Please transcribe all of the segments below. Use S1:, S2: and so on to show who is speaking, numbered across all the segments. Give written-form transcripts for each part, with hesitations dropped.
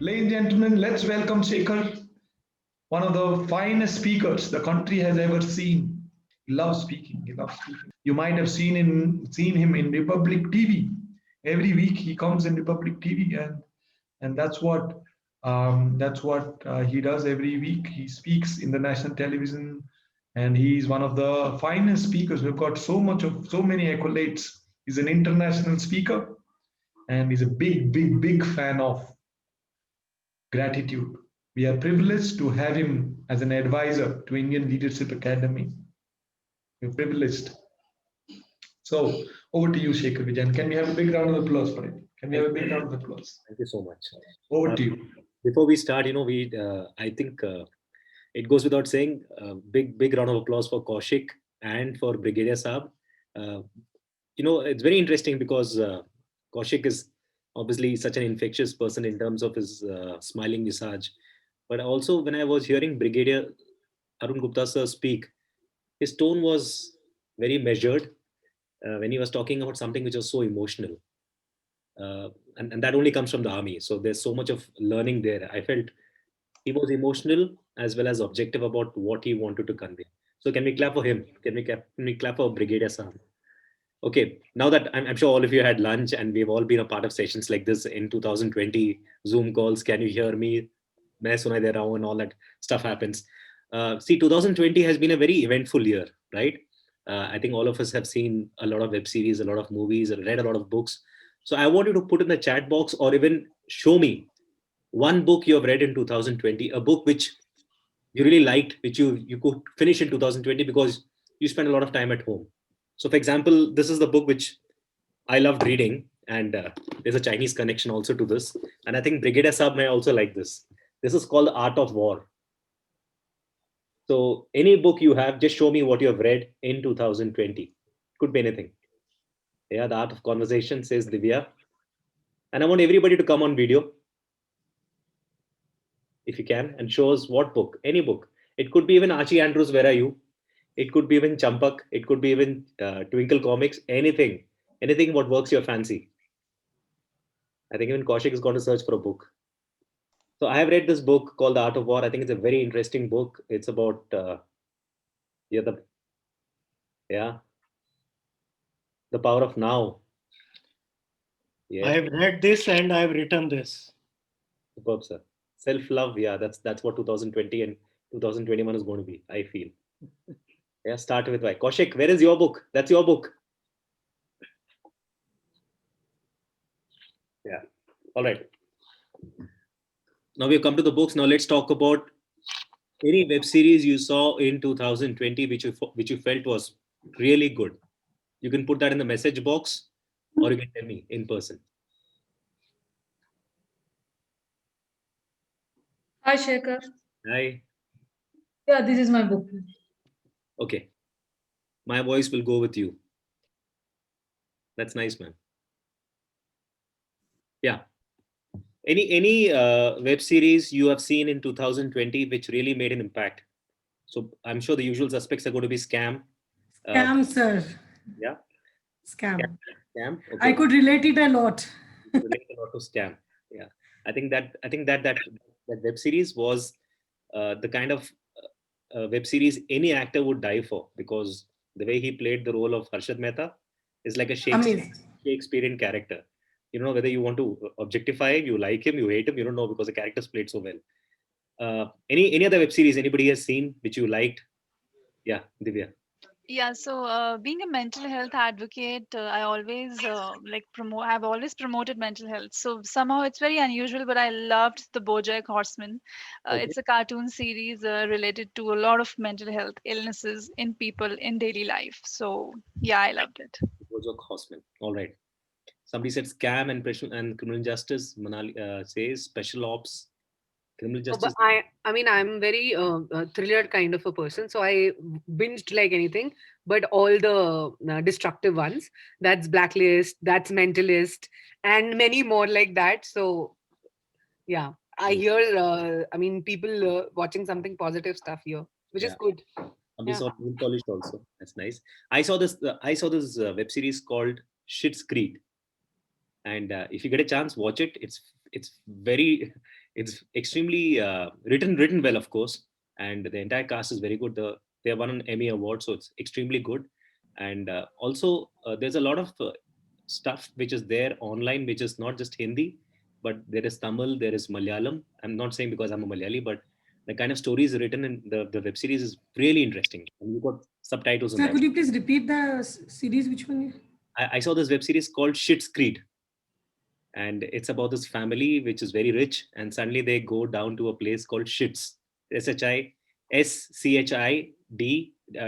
S1: Ladies and gentlemen, let's welcome Shekhar, one of the finest speakers the country has ever seen. He loves speaking. He loves speaking. You might have seen him in Republic TV. Every week he comes in Republic TV, and that's what he does every week. He speaks in the national television, and he's one of the finest speakers. We've got so many accolades. He's an international speaker, and he's a big fan of gratitude. We are privileged to have him as an advisor to Indian Leadership Academy. We're privileged. So over to you, Shekhar Vijayan. Can we have a big round of applause for him? Can we have a big round of applause?
S2: Thank you so much.
S1: Over to you.
S2: Before we start, I think it goes without saying, big round of applause for Kaushik and for Brigadier Saab. Uh, it's very interesting because Kaushik is obviously such an infectious person in terms of his smiling visage. But also, when I was hearing Brigadier Arun Gupta sir speak, his tone was very measured when he was talking about something which was so emotional. And that only comes from the army. So there's so much of learning there. I felt he was emotional as well as objective about what he wanted to convey. So can we clap for him? Can we clap for Brigadier Sam? Okay, now that I'm sure all of you had lunch and we've all been a part of sessions like this in 2020, Zoom calls, can you hear me? Main sunai de raha hu, and all that stuff happens. See, 2020 has been a very eventful year, right? I think all of us have seen a lot of web series, a lot of movies, and read a lot of books. So I want you to put in the chat box or even show me one book you have read in 2020, a book which you really liked, which you could finish in 2020 because you spent a lot of time at home. So, for example, this is the book which I loved reading, and there's a Chinese connection also to this. And I think Brigadier Saab may also like this. This is called The Art of War. So, any book you have, just show me what you have read in 2020. Could be anything. Yeah, The Art of Conversation, says Divya. And I want everybody to come on video, if you can, and show us what book, any book. It could be even Archie Andrews, Where Are You? It could be even Champak. It could be even Twinkle Comics, anything what works your fancy. I think even Kaushik is going to search for a book. So I have read this book called The Art of War. I think it's a very interesting book. It's about, yeah, the power of now.
S3: I have read this and I have written this.
S2: Superb, sir. Self-love, yeah, that's what 2020 and 2021 is going to be, I feel. Yeah, start with why. Kaushik, where is your book? That's your book. Yeah. All right. Now we've come to the books. Now let's talk about any web series you saw in 2020 which you felt was really good. You can put that in the message box or you can tell me in person.
S4: Hi, Shekhar.
S2: Hi.
S4: Yeah, this is my book.
S2: Okay. My voice will go with you. That's nice, man. Yeah. Any web series you have seen in 2020 which really made an impact? So I'm sure the usual suspects are going to be Scam.
S5: Scam, sir.
S2: Yeah.
S5: Scam.
S2: Scam. Okay.
S5: I could relate it a lot.
S2: Relate a lot to Scam. Yeah. I think that web series was the kind of web series any actor would die for, because the way he played the role of Harshad Mehta is like a Shakespearean character. You don't know whether you want to objectify him, you like him, you hate him, you don't know, because the character's played so well. Any other web series anybody has seen which you liked? Yeah, Divya.
S6: Yeah, so being a mental health advocate, I always I've always promoted mental health. So somehow it's very unusual, but I loved the BoJack Horseman.
S2: Okay.
S6: It's a cartoon series related to a lot of mental health illnesses in people in daily life. So yeah, I loved it.
S2: BoJack Horseman. All right. Somebody said Scam and Criminal Justice. Manali says Special Ops. Criminal Justice.
S7: But I mean, I'm very thriller kind of a person, so I binged like anything. But all the destructive ones, that's Blacklist, that's Mentalist, and many more like that. So yeah, I hear. I mean, people watching something positive stuff here, which is good.
S2: We saw Moon Polished also. That's nice. I saw this. I saw this web series called Schitt's Creek. And if you get a chance, watch it. It's very, it's extremely written well, of course, and the entire cast is very good. They have won an Emmy award, so it's extremely good. And also, there's a lot of stuff which is there online, which is not just Hindi, but there is Tamil, there is Malayalam. I'm not saying because I'm a Malayali, but the kind of stories written in the web series is really interesting. And you've got subtitles in
S5: Sir,
S2: that.
S5: could you please repeat the series? Which one?
S2: I saw this web series called Schitt's Creed, and it's about this family which is very rich, and suddenly they go down to a place called Shits, SHISCHID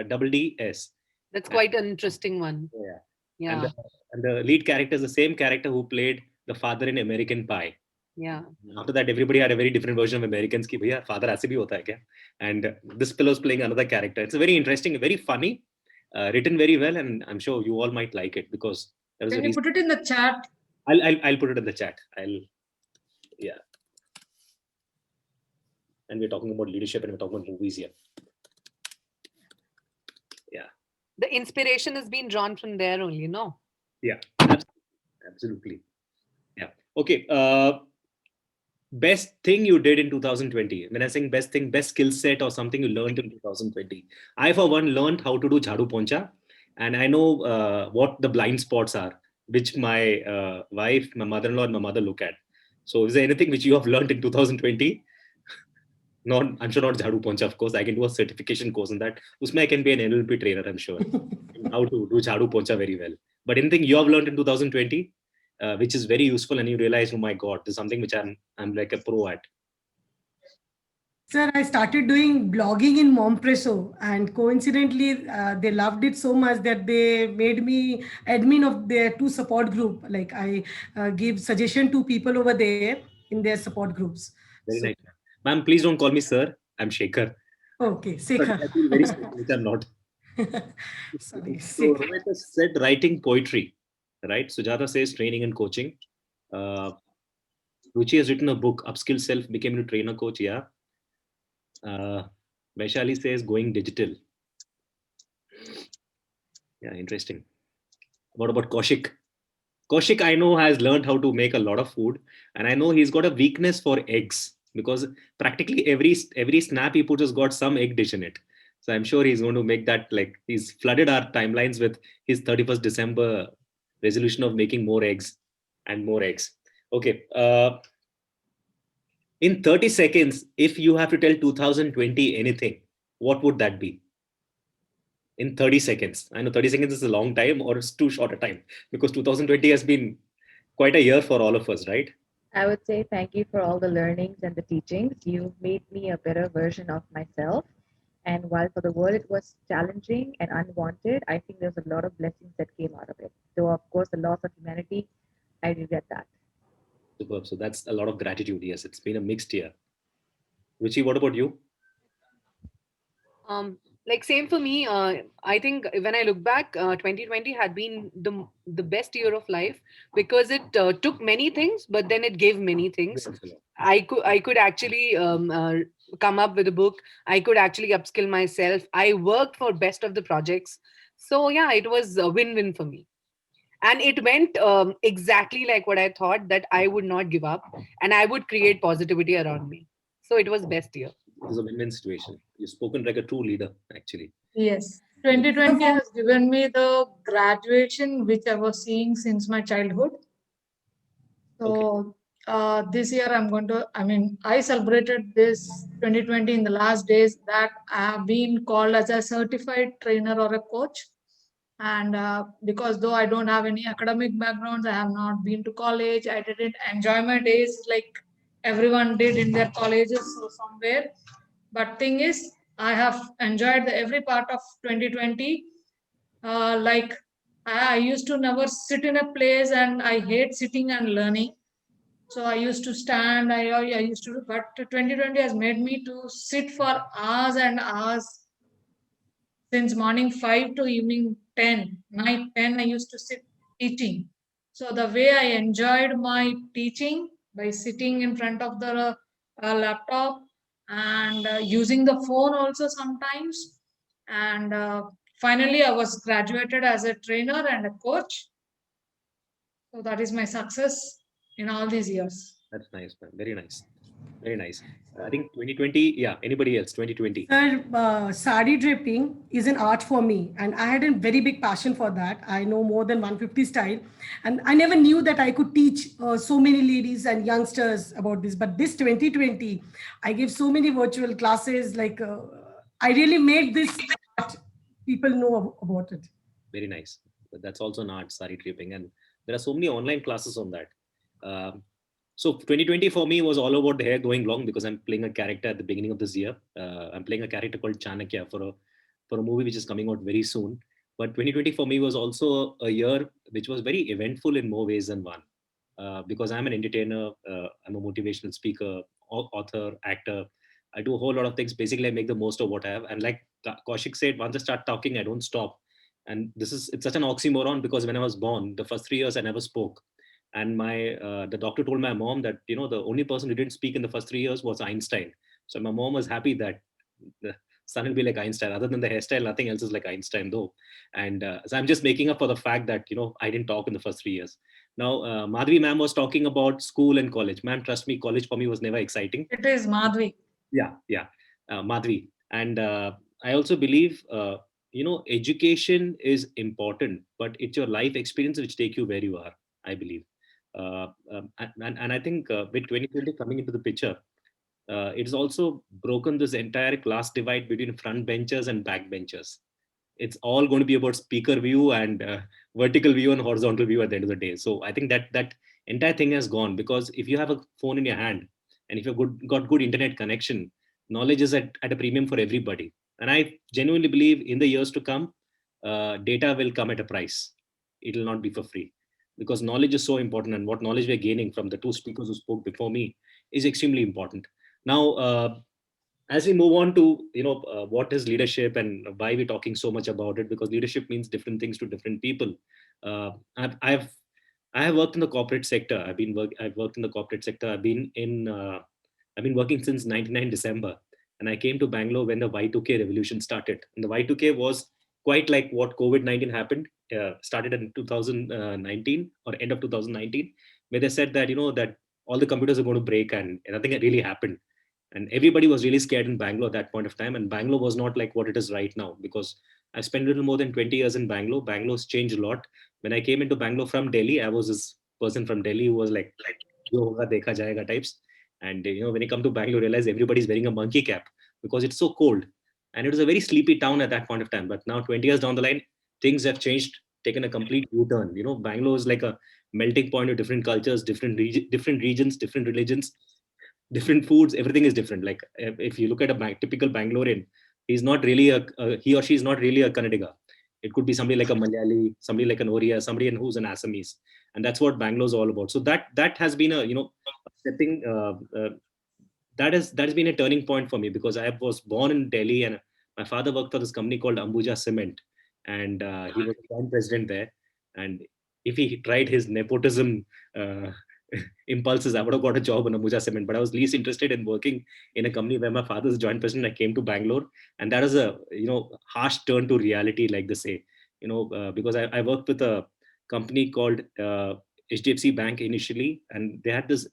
S2: double DS.
S7: That's quite an interesting one.
S2: Yeah.
S7: Yeah.
S2: And the lead character is the same character who played the father in American Pie.
S7: Yeah.
S2: After that, everybody had a very different version of Americans. Ki, bhaiya, father aise bhi hota hai kya? And this fellow is playing another character. It's a very interesting, very funny, written very well, and I'm sure you all might like it because there was
S4: Can
S2: a
S4: you put it in the chat?
S2: I'll put it in the chat. Yeah. And we're talking about leadership and we're talking about movies here. Yeah.
S7: The inspiration has been drawn from there only, no?
S2: Yeah. Absolutely. Yeah. Okay. Best thing you did in 2020. When I'm saying best thing, best skill set or something you learned in 2020. I, for one, learned how to do jhadu poncha, and I know what the blind spots are, which my wife, my mother-in-law, and my mother look at. So, is there anything which you have learned in 2020? Not, I'm sure not jhadu poncha, of course. I can do a certification course in that. Usme I can be an NLP trainer, I'm sure. How to do jhadu poncha very well. But anything you have learned in 2020? Which is very useful, and you realize, oh my God, this is something which I'm like a pro at.
S5: Sir, I started doing blogging in Mompresso, and coincidentally, they loved it so much that they made me admin of their 2 support group. Like I give suggestion to people over there in their support groups.
S2: Very nice. Ma'am, please don't call me sir. I'm Shekhar.
S5: Okay,
S2: I
S5: Shekhar.
S2: feel very special, which I'm not.
S5: Sorry,
S2: So
S5: Shekhar.
S2: Rohit said writing poetry, right? Sujata says training and coaching. Ruchi has written a book, Upskill Self, Became a Trainer Coach. Yeah. Vaishali says going digital. Yeah, interesting. What about Kaushik? Kaushik, I know, has learned how to make a lot of food, and I know he's got a weakness for eggs because practically every snap he puts has got some egg dish in it. So I'm sure he's going to make that, like, he's flooded our timelines with his 31st December resolution of making more eggs and more eggs. Okay. In 30 seconds, if you have to tell 2020 anything, what would that be? In 30 seconds. I know 30 seconds is a long time, or it's too short a time, because 2020 has been quite a year for all of us, right?
S8: I would say thank you for all the learnings and the teachings. You've made me a better version of myself. And while for the world it was challenging and unwanted, I think there's a lot of blessings that came out of it. Though, of course, the loss of humanity, I regret that.
S2: Superb. So that's a lot of gratitude. Yes, it's been a mixed year. Ruchi, what about you?
S7: Like same for me. I think when I look back, 2020 had been the best year of life because it took many things, but then it gave many things. I could actually come up with a book. I could actually upskill myself. I worked for best of the projects. So yeah, it was a win-win for me. And it went exactly like what I thought, that I would not give up and I would create positivity around me. So it was best year.
S2: It was a win-win situation. You've spoken like a true leader, actually.
S4: Yes. 2020 has given me the graduation which I was seeing since my childhood. So this year I celebrated this 2020 in the last days that I have been called as a certified trainer or a coach. And because though I don't have any academic backgrounds, I have not been to college, I didn't enjoy my days like everyone did in their colleges or somewhere. But thing is, I have enjoyed every part of 2020. Like I used to never sit in a place, and I hate sitting and learning. So I used to stand, I used to, but 2020 has made me to sit for hours and hours. Since morning 5 to evening 10, night 10, I used to sit teaching. So the way I enjoyed my teaching by sitting in front of the laptop and using the phone also sometimes. And finally, I was graduated as a trainer and a coach. So that is my success in all these years.
S2: That's nice, man. Very nice. Very nice. I think 2020. Yeah. Anybody else? 2020.
S5: Sir, sari draping is an art for me, and I had a very big passion for that. I know more than 150 style, and I never knew that I could teach so many ladies and youngsters about this. But this 2020, I gave so many virtual classes. Like I really made this art. People know about it.
S2: Very nice. That's also an art, sari draping, and there are so many online classes on that. So 2020 for me was all about the hair going long because I'm playing a character at the beginning of this year. I'm playing a character called Chanakya for a movie which is coming out very soon. But 2020 for me was also a year which was very eventful in more ways than one. Because I'm an entertainer, I'm a motivational speaker, author, actor. I do a whole lot of things. Basically, I make the most of what I have. And like Kaushik said, once I start talking, I don't stop. And it's such an oxymoron because when I was born, the first 3 years I never spoke. And the doctor told my mom that the only person who didn't speak in the first 3 years was Einstein. So my mom was happy that the son will be like Einstein. Other than the hairstyle, nothing else is like Einstein though. And so I'm just making up for the fact that I didn't talk in the first 3 years. Now Madhvi ma'am was talking about school and college. Ma'am, trust me, college for me was never exciting.
S4: It is Madhvi.
S2: Yeah, Madhvi. And I also believe education is important, but it's your life experience which take you where you are, I believe. And I think with 2020 coming into the picture, it's also broken this entire class divide between front benchers and back benchers. It's all going to be about speaker view and vertical view and horizontal view at the end of the day. So I think that entire thing has gone, because if you have a phone in your hand and if you've got good internet connection, knowledge is at a premium for everybody. And I genuinely believe in the years to come, data will come at a price. It will not be for free, because knowledge is so important, and what knowledge we're gaining from the two speakers who spoke before me is extremely important. Now, as we move on to what is leadership and why we're talking so much about it, because leadership means different things to different people. I have worked in the corporate sector. I've worked in the corporate sector. I've been working since 99 December, and I came to Bangalore when the Y2K revolution started. And the Y2K was quite like what COVID-19 happened. Started in 2019 or end of 2019, where they said that that all the computers are going to break, and nothing really happened. And everybody was really scared in Bangalore at that point of time. And Bangalore was not like what it is right now, because I spent a little more than 20 years in Bangalore. Bangalore's changed a lot. When I came into Bangalore from Delhi, I was this person from Delhi who was like "Jo hoga dekha jayega" types. And when you come to Bangalore, you realize everybody's wearing a monkey cap because it's so cold. And it was a very sleepy town at that point of time. But now 20 years down the line, things have changed, taken a complete U-turn. Bangalore is like a melting point of different cultures, different regions, different religions, different foods. Everything is different. Like if you look at a typical Bangalorean, he's not really he or she is not really a Kannadiga. It could be somebody like a Malayali, somebody like an Oriya, somebody who's an Assamese, and that's what Bangalore is all about. So that has been a stepping. That has been a turning point for me, because I was born in Delhi and my father worked for this company called Ambuja Cement, and he was the president there. And if he tried his nepotism impulses, I would have got a job in Ambuja Cement. But I was least interested in working in a company where my father is joint president. I came to Bangalore, and that is a harsh turn to reality, like they say. Because I worked with a company called HDFC Bank initially, and they had this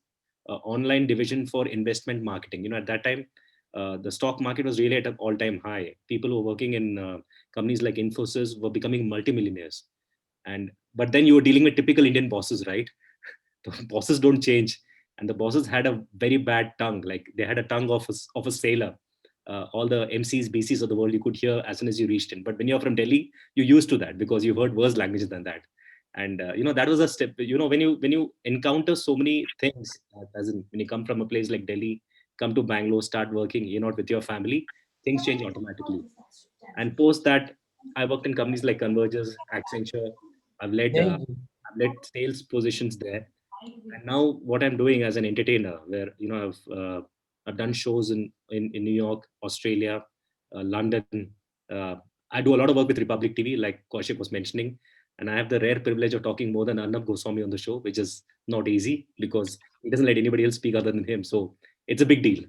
S2: online division for investment marketing. At that time, the stock market was really at an all-time high. People who were working in companies like Infosys were becoming multimillionaires. But then you were dealing with typical Indian bosses, right? The bosses don't change, and the bosses had a very bad tongue. Like they had a tongue of a sailor. All the MCs, BCs of the world you could hear as soon as you reached in. But when you're from Delhi, you're used to that because you've heard worse languages than that. And that was a step. When you encounter so many things, as in when you come from a place like Delhi, come to Bangalore, start working, with your family, things change automatically. And post that, I worked in companies like Convergys, Accenture. I've led sales positions there. And now what I'm doing as an entertainer, where I've done shows in New York, Australia, London. I do a lot of work with Republic TV, like Kaushik was mentioning, and I have the rare privilege of talking more than Arnab Goswami on the show, which is not easy because he doesn't let anybody else speak other than him. So it's a big deal.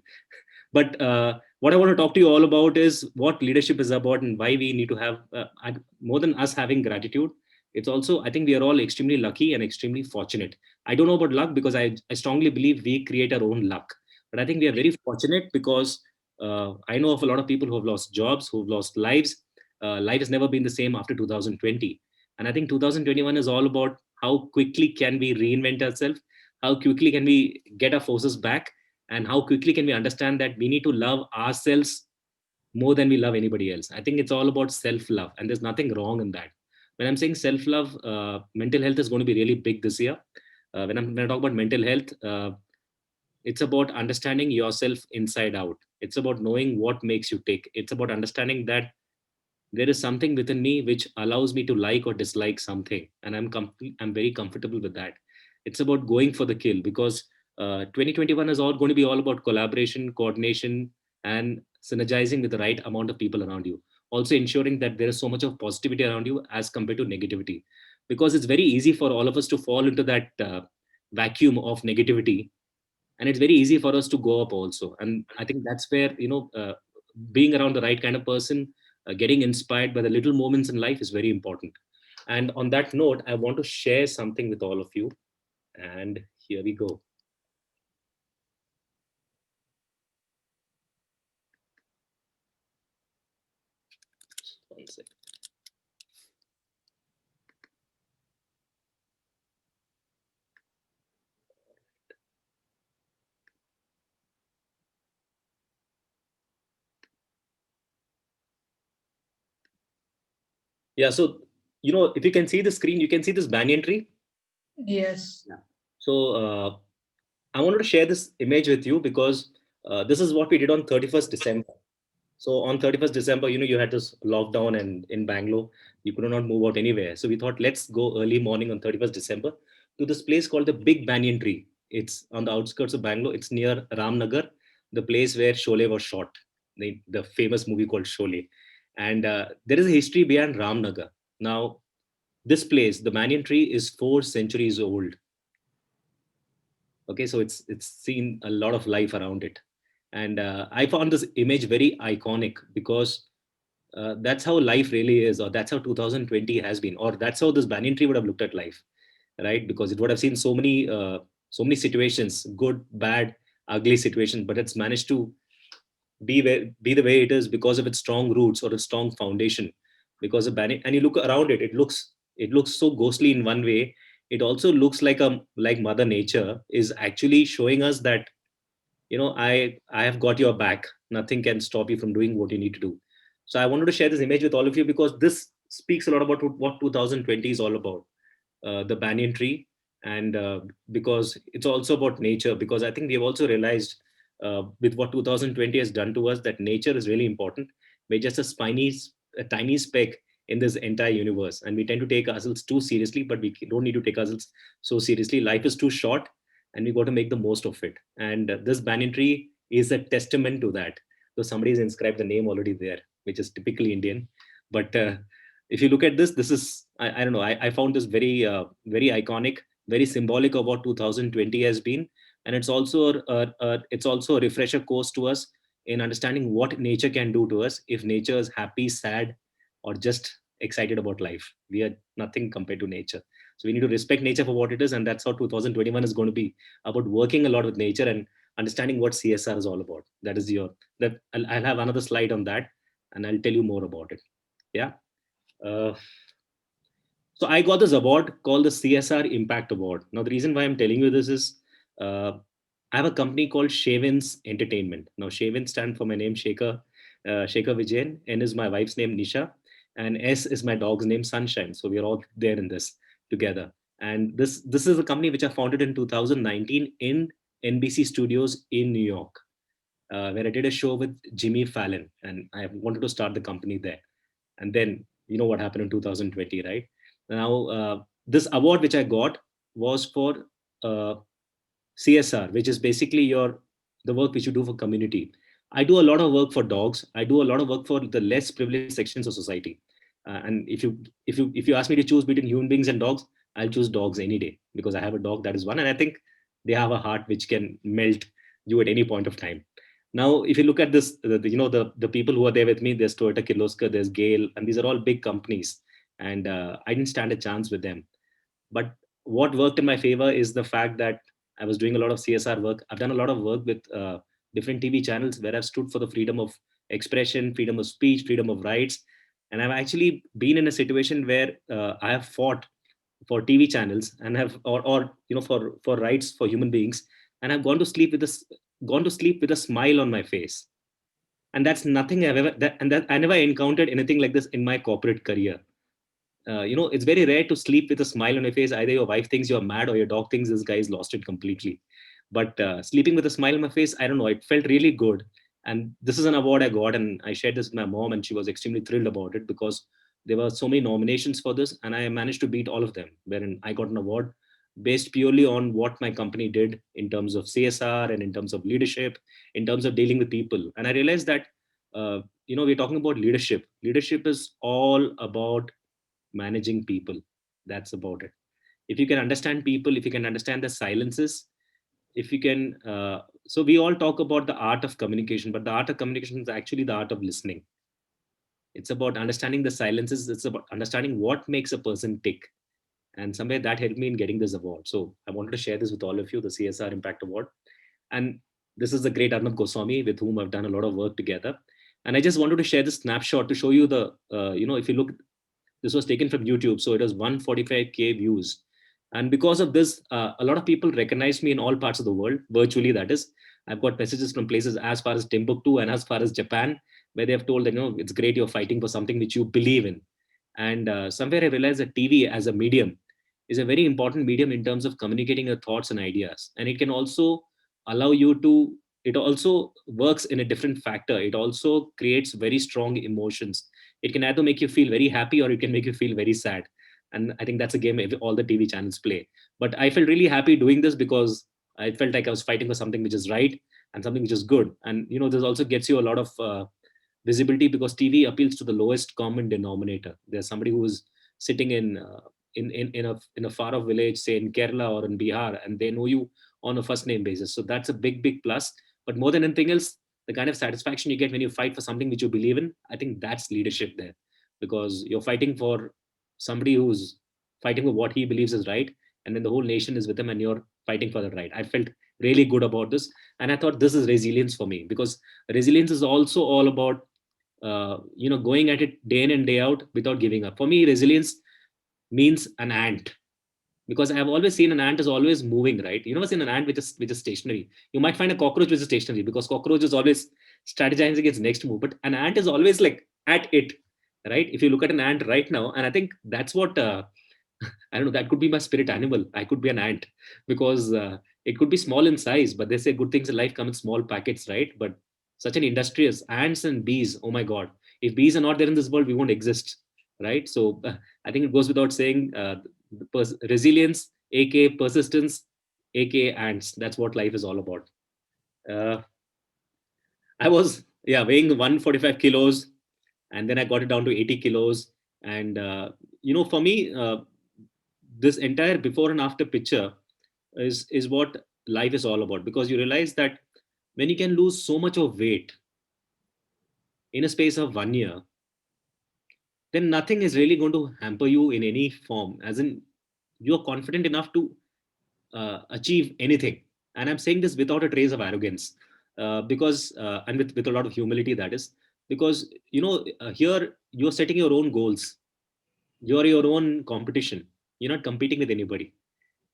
S2: But what I want to talk to you all about is what leadership is about and why we need to have, more than us having gratitude, it's also, I think we are all extremely lucky and extremely fortunate. I don't know about luck because I strongly believe we create our own luck. But I think we are very fortunate because I know of a lot of people who have lost jobs, who have lost lives. Life has never been the same after 2020. And I think 2021 is all about how quickly can we reinvent ourselves, how quickly can we get our forces back, and how quickly can we understand that we need to love ourselves more than we love anybody else. I think it's all about self-love, and there's nothing wrong in that. When I'm saying self-love, mental health is going to be really big this year. When I talk about mental health, it's about understanding yourself inside out. It's about knowing what makes you tick. It's about understanding that there is something within me which allows me to like or dislike something, and I'm very comfortable with that. It's about going for the kill because 2021 is all going to be all about collaboration, coordination, and synergizing with the right amount of people around you. Also ensuring that there is so much of positivity around you as compared to negativity, because it's very easy for all of us to fall into that vacuum of negativity, and it's very easy for us to go up also. And I think that's where, being around the right kind of person, getting inspired by the little moments in life is very important. And on that note, I want to share something with all of you, and here we go. One sec. Yeah, so if you can see the screen, you can see this banyan tree.
S4: Yes.
S2: Yeah. So I wanted to share this image with you because this is what we did on 31st December. So on 31st December, you had this lockdown, and in Bangalore, you could not move out anywhere. So we thought, let's go early morning on 31st December to this place called the Big Banyan Tree. It's on the outskirts of Bangalore. It's near Ramnagar, the place where Sholay was shot, the famous movie called Sholay. And there is a history behind Ramnagar. Now, this place, the Banyan Tree, is 4 centuries old. Okay, so it's seen a lot of life around it. And I found this image very iconic because that's how life really is, or that's how 2020 has been, or that's how this banyan tree would have looked at life, right? Because it would have seen so many situations, good, bad, ugly situations, but it's managed to be the way it is because of its strong roots or its strong foundation. Because of banyan, and you look around it, it looks so ghostly in one way. It also looks like Mother Nature is actually showing us that, I have got your back. Nothing can stop you from doing what you need to do. So I wanted to share this image with all of you because this speaks a lot about what 2020 is all about, the banyan tree. And because it's also about nature, because I think we have also realized with what 2020 has done to us, that nature is really important. We're just a tiny speck in this entire universe, and we tend to take ourselves too seriously, but we don't need to take ourselves so seriously. Life is too short, and we got to make the most of it. And this banyan tree is a testament to that. So somebody's inscribed the name already there, which is typically Indian. But if you look at this is, I don't know, I found this very iconic, very symbolic of what 2020 has been. And it's also a refresher course to us in understanding what nature can do to us if nature is happy, sad, or just excited about life. We are nothing compared to nature. So we need to respect nature for what it is, and that's how 2021 is going to be about, working a lot with nature and understanding what CSR is all about. I'll have another slide on that, and I'll tell you more about it. Yeah. So I got this award called the CSR Impact Award. Now, the reason why I'm telling you this is I have a company called Shavins Entertainment. Now, Shavins stand for my name, Shekhar Vijayan. N is my wife's name, Nisha, and S is my dog's name, Sunshine. So we're all there in this together. And this is a company which I founded in 2019 in NBC Studios in New York, where I did a show with Jimmy Fallon, and I wanted to start the company there. And then you know what happened in 2020, right? Now, this award which I got was for CSR, which is basically the work which you do for community. I do a lot of work for dogs. I do a lot of work for the less privileged sections of society. And if you ask me to choose between human beings and dogs, I'll choose dogs any day, because I have a dog, that is one, and I think they have a heart which can melt you at any point of time. Now, if you look at this, the people who are there with me, there's Toyota Kirloskar, there's Gale, and these are all big companies. and I didn't stand a chance with them. But what worked in my favor is the fact that I was doing a lot of CSR work. I've done a lot of work with different TV channels where I've stood for the freedom of expression, freedom of speech, freedom of rights. And I've actually been in a situation where I have fought for TV channels and have, or for rights for human beings, and I've gone to sleep with a smile on my face. And that's nothing I've ever, and that I never encountered anything like this in my corporate career. It's very rare to sleep with a smile on your face. Either your wife thinks you're mad or your dog thinks this guy's lost it completely. But sleeping with a smile on my face, I don't know, it felt really good. And this is an award I got, and I shared this with my mom, and she was extremely thrilled about it because there were so many nominations for this, and I managed to beat all of them, wherein I got an award based purely on what my company did in terms of CSR and in terms of leadership, in terms of dealing with people. And I realized that, we're talking about leadership. Leadership is all about managing people. That's about it. If you can understand people, if you can understand the silences, if you can, so we all talk about the art of communication, but the art of communication is actually the art of listening. It's about understanding the silences. It's about understanding what makes a person tick. And somewhere that helped me in getting this award. So I wanted to share this with all of you, the CSR Impact Award. And this is the great Arnab Goswami, with whom I've done a lot of work together. And I just wanted to share this snapshot to show you the, if you look, this was taken from YouTube. So it was 145K views. And because of this, a lot of people recognize me in all parts of the world, virtually, that is. I've got messages from places as far as Timbuktu and as far as Japan, where they have told that, it's great you're fighting for something which you believe in. And somewhere I realized that TV as a medium is a very important medium in terms of communicating your thoughts and ideas. And it can also allow you to, it also works in a different factor. It also creates very strong emotions. It can either make you feel very happy or it can make you feel very sad. And I think that's a game all the TV channels play. But I felt really happy doing this because I felt like I was fighting for something which is right and something which is good. And, this also gets you a lot of visibility because TV appeals to the lowest common denominator. There's somebody who is sitting in a far off village, say in Kerala or in Bihar, and they know you on a first name basis. So that's a big plus. But more than anything else, the kind of satisfaction you get when you fight for something which you believe in, I think that's leadership there, because you're fighting for somebody who's fighting for what he believes is right, and then the whole nation is with him, and you're fighting for the right. I felt really good about this, and I thought this is resilience for me, because resilience is also all about going at it day in and day out without giving up. For me, resilience means an ant, because I have always seen an ant is always moving, right? You never seen an ant which is stationary. You might find a cockroach which is stationary, because cockroach is always strategizing its next move, but an ant is always like at it, right? If you look at an ant right now, and I think that's what I don't know, that could be my spirit animal. I could be an ant, because it could be small in size, but they say good things in life come in small packets, right? But such an industrious ants and bees, oh my God, if bees are not there in this world, we won't exist, right? So I think it goes without saying, resilience, aka persistence, aka ants. That's what life is all about. I was weighing 145 kilos, and then I got it down to 80 kilos. And for me, this entire before and after picture is what life is all about, because you realize that when you can lose so much of weight in a space of 1 year, then nothing is really going to hamper you in any form, as in you're confident enough to achieve anything. And I'm saying this without a trace of arrogance, because and with a lot of humility, that is, because here you're setting your own goals, you're your own competition, you're not competing with anybody.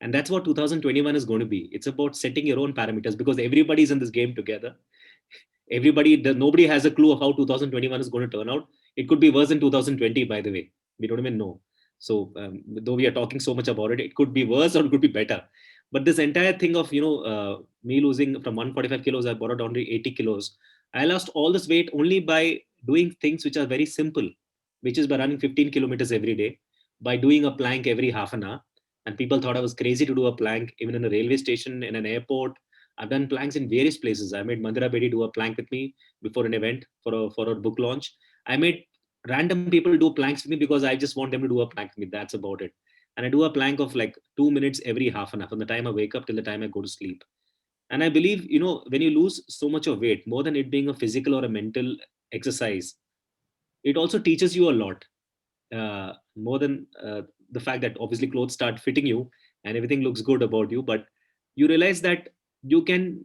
S2: And that's what 2021 is going to be. It's about setting your own parameters, because everybody's in this game together. Nobody has a clue of how 2021 is going to turn out. It could be worse than 2020, by the way. We don't even know. So though we are talking so much about it, it could be worse or it could be better. But this entire thing of, me losing from 145 kilos, I brought it down to 80 kilos. I lost all this weight only by doing things which are very simple, which is by running 15 kilometers every day, by doing a plank every half an hour. And people thought I was crazy to do a plank, even in a railway station, in an airport. I've done planks in various places. I made Mandira Bedi do a plank with me before an event for a book launch. I made random people do planks with me because I just want them to do a plank with me. That's about it. And I do a plank of like 2 minutes every half an hour from the time I wake up till the time I go to sleep. And I believe, when you lose so much of weight, more than it being a physical or a mental exercise, it also teaches you a lot. more than the fact that obviously clothes start fitting you and everything looks good about you, but you realize that you can,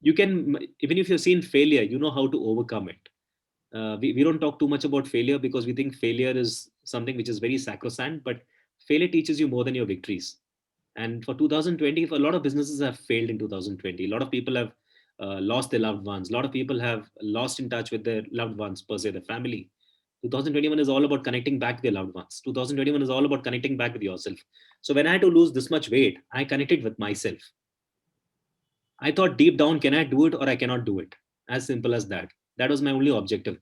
S2: even if you've seen failure, you know how to overcome it. We don't talk too much about failure because we think failure is something which is very sacrosanct, but failure teaches you more than your victories. And for 2020, a lot of businesses have failed in 2020. A lot of people have lost their loved ones. A lot of people have lost in touch with their loved ones, per se, their family. 2021 is all about connecting back with their loved ones. 2021 is all about connecting back with yourself. So when I had to lose this much weight, I connected with myself. I thought deep down, can I do it or I cannot do it? As simple as that. That was my only objective.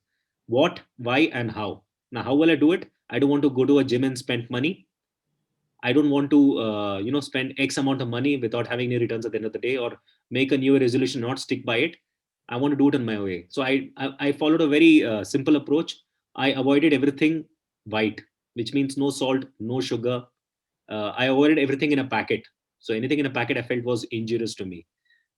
S2: What, why, and how. Now, how will I do it? I don't want to go to a gym and spend money. I don't want to, spend X amount of money without having any returns at the end of the day, or make a new resolution, not stick by it. I want to do it in my way. So I followed a very simple approach. I avoided everything white, which means no salt, no sugar. I avoided everything in a packet. So anything in a packet I felt was injurious to me.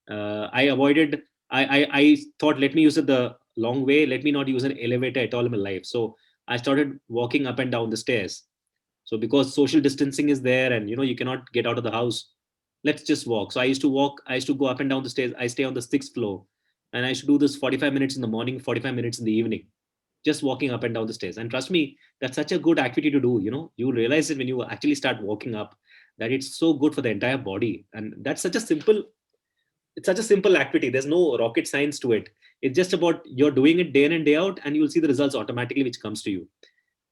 S2: I avoided, I thought, let me use it the long way. Let me not use an elevator at all in my life. So I started walking up and down the stairs. So because social distancing is there and, you cannot get out of the house, let's just walk. So I used to walk, I used to go up and down the stairs. I stay on the 6th floor and I used to do this 45 minutes in the morning, 45 minutes in the evening, just walking up and down the stairs. And trust me, that's such a good activity to do. You realize it when you actually start walking up, that it's so good for the entire body. And that's it's such a simple activity. There's no rocket science to it. It's just about you're doing it day in and day out, and you'll see the results automatically, which comes to you.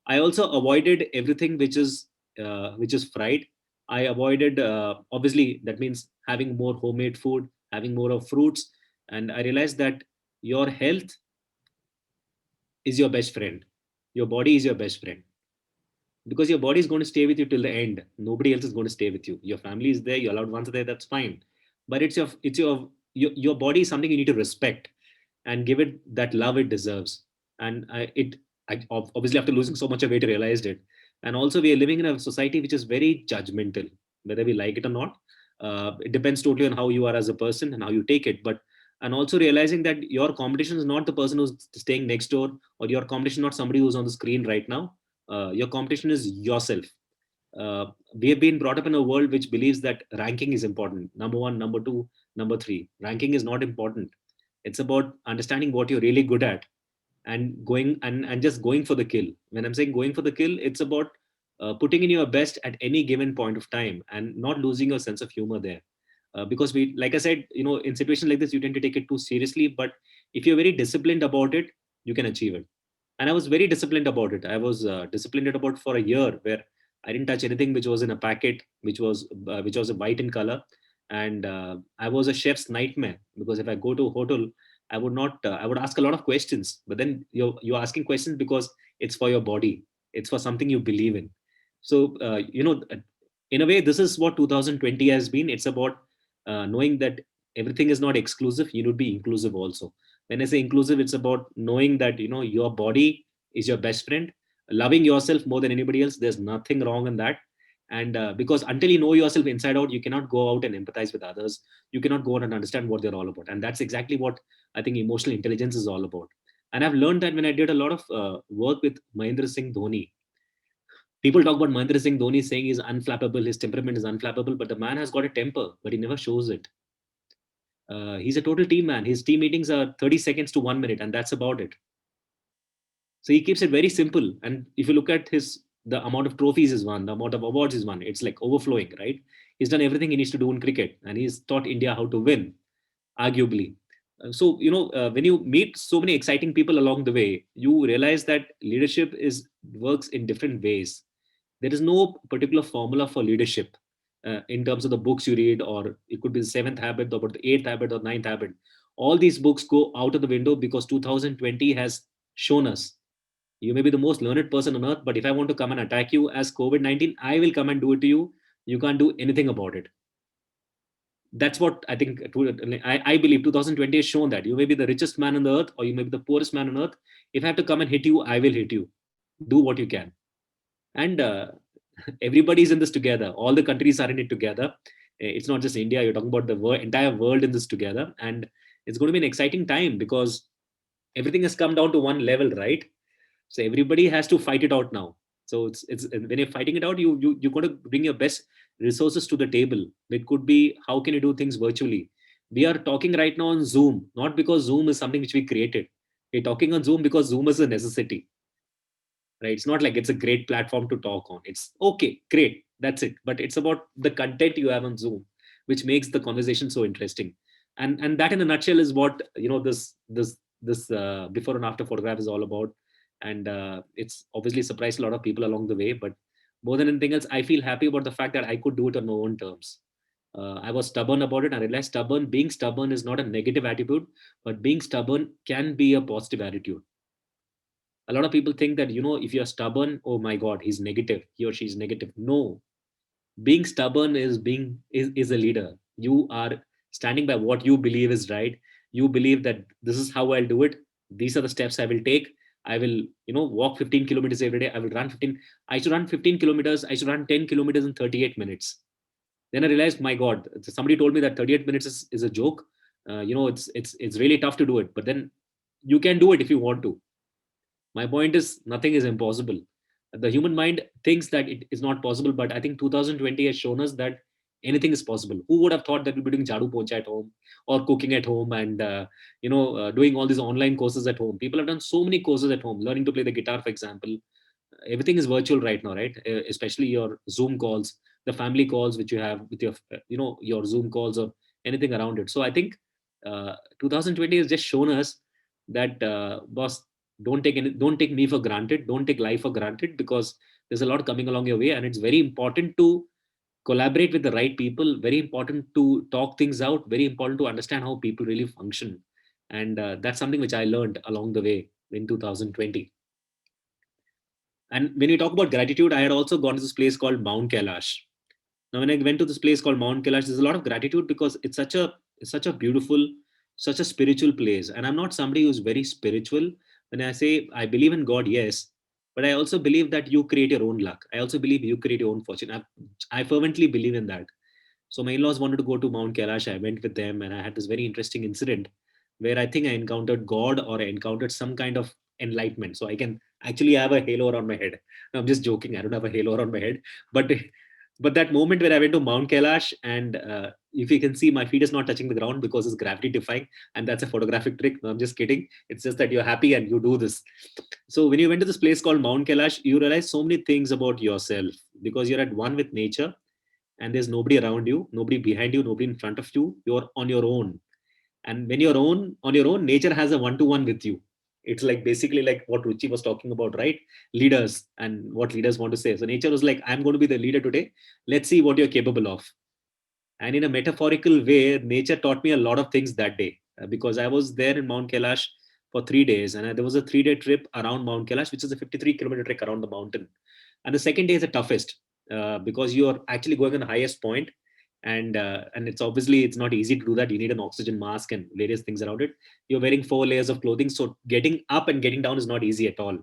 S2: I also avoided everything which is fried. I avoided, obviously, that means having more homemade food, having more of fruits. And I realized that your health is your best friend. Your body is your best friend, because your body is going to stay with you till the end. Nobody else is going to stay with you. Your family is there, your loved ones are there, that's fine. But your body is something you need to respect and give it that love it deserves. And I obviously, after losing so much of weight, I realized it. And also, we are living in a society which is very judgmental, whether we like it or not. It depends totally on how you are as a person and how you take it. But and also realizing that your competition is not the person who's staying next door, or your competition not somebody who's on the screen right now. Your competition is yourself. We have been brought up in a world which believes that ranking is important. Number one, number two, number three. Ranking is not important. It's about understanding what you're really good at and going and just going for the kill. When I'm saying going for the kill, it's about putting in your best at any given point of time and not losing your sense of humor there. Because we, like I said, in situations like this, you tend to take it too seriously. But if you're very disciplined about it, you can achieve it. And I was very disciplined about it. I was disciplined about for a year, where I didn't touch anything which was in a packet, which was white in color. And I was a chef's nightmare, because if I go to a hotel, I would not. I would ask a lot of questions, but then you're asking questions because it's for your body. It's for something you believe in. So in a way, this is what 2020 has been. It's about knowing that everything is not exclusive. You need to be inclusive also. When I say inclusive, it's about knowing that your body is your best friend. Loving yourself more than anybody else. There's nothing wrong in that. And because until you know yourself inside out, you cannot go out and empathize with others. You cannot go out and understand what they're all about. And that's exactly what I think emotional intelligence is all about. And I've learned that when I did a lot of work with Mahendra Singh Dhoni. People talk about Mahendra Singh Dhoni saying he's unflappable, his temperament is unflappable, but the man has got a temper, but he never shows it. He's a total team man. His team meetings are 30 seconds to 1 minute, and that's about it. So he keeps it very simple. And if you look at the amount of trophies he's won, the amount of awards he's won, it's like overflowing, right? He's done everything he needs to do in cricket, and he's taught India how to win, arguably. So when you meet so many exciting people along the way, you realize that leadership works in different ways. There is no particular formula for leadership in terms of the books you read, or it could be the 7th habit, or the 8th habit, or 9th habit. All these books go out of the window, because 2020 has shown us you may be the most learned person on earth, but if I want to come and attack you as COVID-19, I will come and do it to you. You can't do anything about it. That's what I think. I believe 2020 has shown that you may be the richest man on the earth, or you may be the poorest man on earth. If I have to come and hit you, I will hit you. Do what you can. And everybody's in this together. All the countries are in it together. It's not just India. You're talking about the entire world in this together. And it's going to be an exciting time, because everything has come down to one level, right? So everybody has to fight it out now. So it's when you're fighting it out, you got to bring your best resources to the table. It could be, how can you do things virtually? We are talking right now on Zoom, not because Zoom is something which we created. We're talking on Zoom because Zoom is a necessity, right? It's not like it's a great platform to talk on. It's okay, great, that's it. But it's about the content you have on Zoom, which makes the conversation so interesting. And that in a nutshell is what, this before and after photograph is all about. And it's obviously surprised a lot of people along the way. But more than anything else, I feel happy about the fact that I could do it on my own terms. I was stubborn about it. I realized being stubborn is not a negative attitude, but being stubborn can be a positive attitude. A lot of people think that, if you're stubborn, oh my God, he's negative, he or she is negative. No, being stubborn is a leader. You are standing by what you believe is right. You believe that this is how I'll do it. These are the steps I will take. I will, walk 15 kilometers every day. I will run 15. I should run 15 kilometers. I should run 10 kilometers in 38 minutes. Then I realized, my God, somebody told me that 38 minutes is a joke. It's really tough to do it, but then you can do it if you want to. My point is, nothing is impossible. The human mind thinks that it is not possible, but I think 2020 has shown us that anything is possible. Who would have thought that we'll be doing jadu pocha at home, or cooking at home, and doing all these online courses at home? People have done so many courses at home, learning to play the guitar, for example. Everything is virtual right now, right? Especially your Zoom calls, the family calls which you have with your Zoom calls, or anything around it. So I think 2020 has just shown us that, boss, don't take me for granted, don't take life for granted, because there's a lot coming along your way, and it's very important to collaborate with the right people, very important to talk things out, very important to understand how people really function. And that's something which I learned along the way in 2020. And when we talk about gratitude, I had also gone to this place called Mount Kailash. Now, when I went to this place called Mount Kailash, there's a lot of gratitude, because it's such a beautiful, such a spiritual place. And I'm not somebody who's very spiritual. When I say I believe in God, yes, but I also believe that you create your own luck. I also believe you create your own fortune. I fervently believe in that. So my in-laws wanted to go to Mount Kailash. I went with them, and I had this very interesting incident where I think I encountered God, or I encountered some kind of enlightenment. So I can actually have a halo around my head. No, I'm just joking. I don't have a halo around my head, but that moment where I went to Mount Kailash, and if you can see, my feet is not touching the ground because it's gravity defying, and that's a photographic trick. No, I'm just kidding. It's just that you're happy and you do this. So when you went to this place called Mount Kailash, you realize so many things about yourself, because you're at one with nature, and there's nobody around you, nobody behind you, nobody in front of you. You're on your own. And when you're on your own, nature has a one-to-one with you. It's like basically like what Ruchi was talking about, right? Leaders and what leaders want to say. So nature was like, I'm going to be the leader today. Let's see what you're capable of. And in a metaphorical way, nature taught me a lot of things that day, because I was there in Mount Kailash for 3 days. And there was a 3-day trip around Mount Kailash, which is a 53-kilometer trek around the mountain. And the second day is the toughest, because you're actually going on the highest point. And it's not easy to do that. You need an oxygen mask and various things around it. You're wearing 4 layers of clothing, so getting up and getting down is not easy at all.